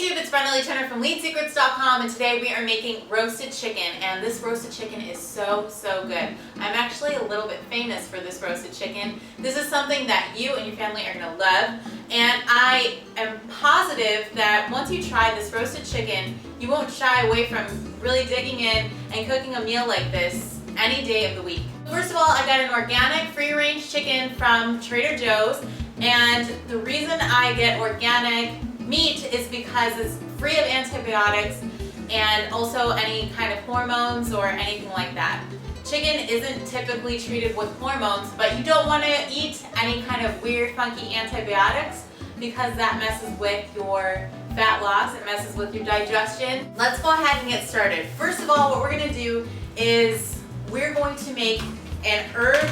YouTube, it's Brenda Turner from LeadSecrets.com, and today we are making roasted chicken, and this roasted chicken is so good. I'm actually a little bit famous for this roasted chicken. This is something that you and your family are going to love, and I am positive that once you try this roasted chicken, you won't shy away from really digging in and cooking a meal like this any day of the week. First of all, I got an organic free-range chicken from Trader Joe's, and the reason I get organic meat is because it's free of antibiotics and also any kind of hormones or anything like that. Chicken isn't typically treated with hormones, but you don't want to eat any kind of weird, funky antibiotics because that messes with your fat loss, it messes with your digestion. Let's go ahead and get started. First of all, what we're going to do is we're going to make an herb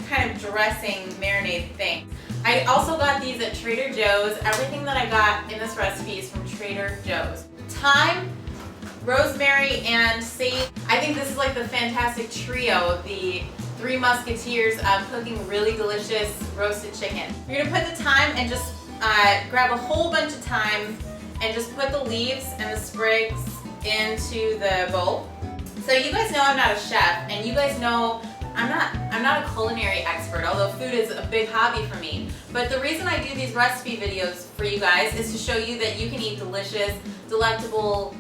kind of dressing marinade thing. I also got these at Trader Joe's. Everything that I got in this recipe is from Trader Joe's. Thyme, rosemary, and sage. I think this is like the fantastic trio, the three musketeers of cooking really delicious roasted chicken. You're gonna put the thyme and just grab a whole bunch of thyme and just put the leaves and the sprigs into the bowl. So you guys know I'm not a chef, and you guys know I'm not a culinary expert, although food is a big hobby for me. But the reason I do these recipe videos for you guys is to show you that you can eat delicious, delectable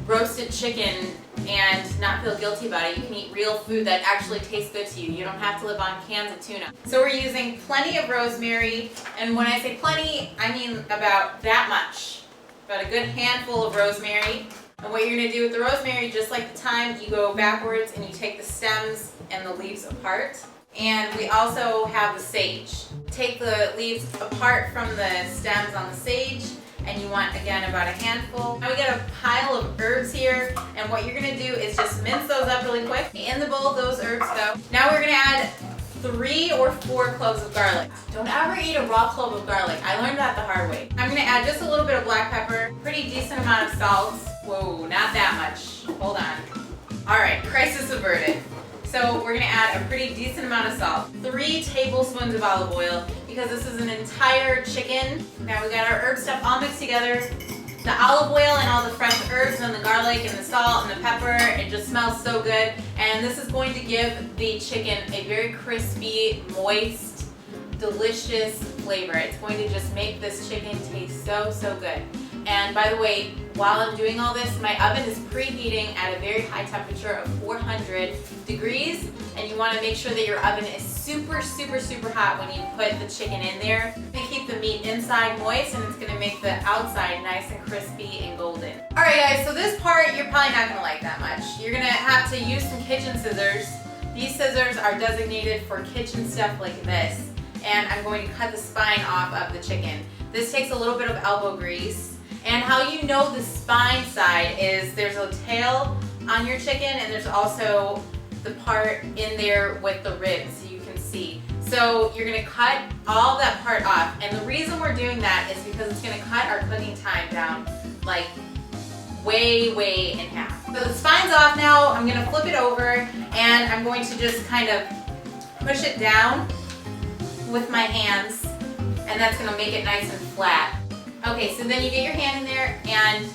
roasted chicken and not feel guilty about it. You can eat real food that actually tastes good to you. You don't have to live on cans of tuna. So we're using plenty of rosemary, and when I say plenty, I mean about that much. About a good handful of rosemary. And what you're going to do with the rosemary, just like the thyme, you go backwards and you take the stems and the leaves apart. And we also have the sage. Take the leaves apart from the stems on the sage, and you want, again, about a handful. Now we got a pile of herbs here, and what you're going to do is just mince those up really quick. In the bowl, those herbs go. Now we're going to add 3 or 4 cloves of garlic. Don't ever eat a raw clove of garlic. I learned that the hard way. I'm going to add just a little bit of black pepper, pretty decent amount of salt. Whoa, not that much. Hold on. All right, crisis averted. So we're going to add a pretty decent amount of salt. 3 tablespoons of olive oil, because this is an entire chicken. Now we got our herb stuff all mixed together. The olive oil and all the fresh herbs and the garlic and the salt and the pepper, it just smells so good. And this is going to give the chicken a very crispy, moist, delicious flavor. It's going to just make this chicken taste so good. And by the way, while I'm doing all this, my oven is preheating at a very high temperature of 400 degrees, and you want to make sure that your oven is super hot when you put the chicken in there. It's going to keep the meat inside moist, and it's going to make the outside nice and crispy and golden. Alright guys, so this part you're probably not going to like that much. You're going to have to use some kitchen scissors. These scissors are designated for kitchen stuff like this, and I'm going to cut the spine off of the chicken. This takes a little bit of elbow grease. And how you know the spine side is there's a tail on your chicken, and there's also the part in there with the ribs so you can see. So you're going to cut all that part off, and the reason we're doing that is because it's going to cut our cooking time down like way in half. So the spine's off now. I'm going to flip it over, and I'm going to just kind of push it down with my hands, and that's going to make it nice and flat. Okay, so then you get your hand in there and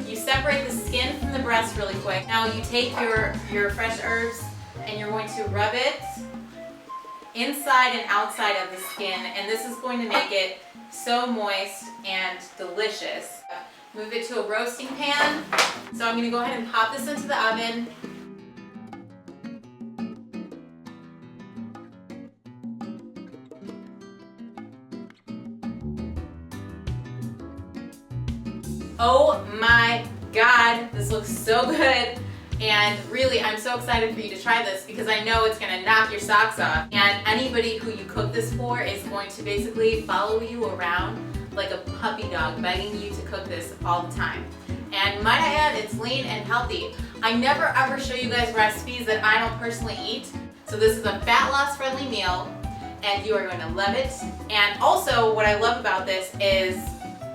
you separate the skin from the breast really quick. Now you take your fresh herbs and you're going to rub it inside and outside of the skin, and this is going to make it so moist and delicious. Move it to a roasting pan. So I'm going to go ahead and pop this into the oven. Oh my God, this looks so good. And really, I'm so excited for you to try this because I know it's gonna knock your socks off. And anybody who you cook this for is going to basically follow you around like a puppy dog, begging you to cook this all the time. And might I add, it's lean and healthy. I never ever show you guys recipes that I don't personally eat. So this is a fat loss friendly meal, and you are going to love it. And also, what I love about this is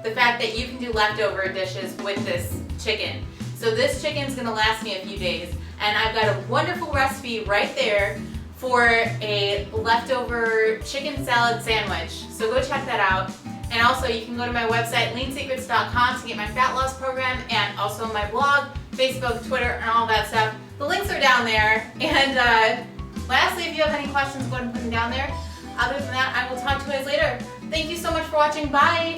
the fact that you can do leftover dishes with this chicken. So this chicken's gonna last me a few days, and I've got a wonderful recipe right there for a leftover chicken salad sandwich. So go check that out. And also you can go to my website, leansecrets.com, to get my fat loss program, and also my blog, Facebook, Twitter, and all that stuff. The links are down there. And lastly, if you have any questions, go ahead and put them down there. Other than that, I will talk to you guys later. Thank you so much for watching. Bye!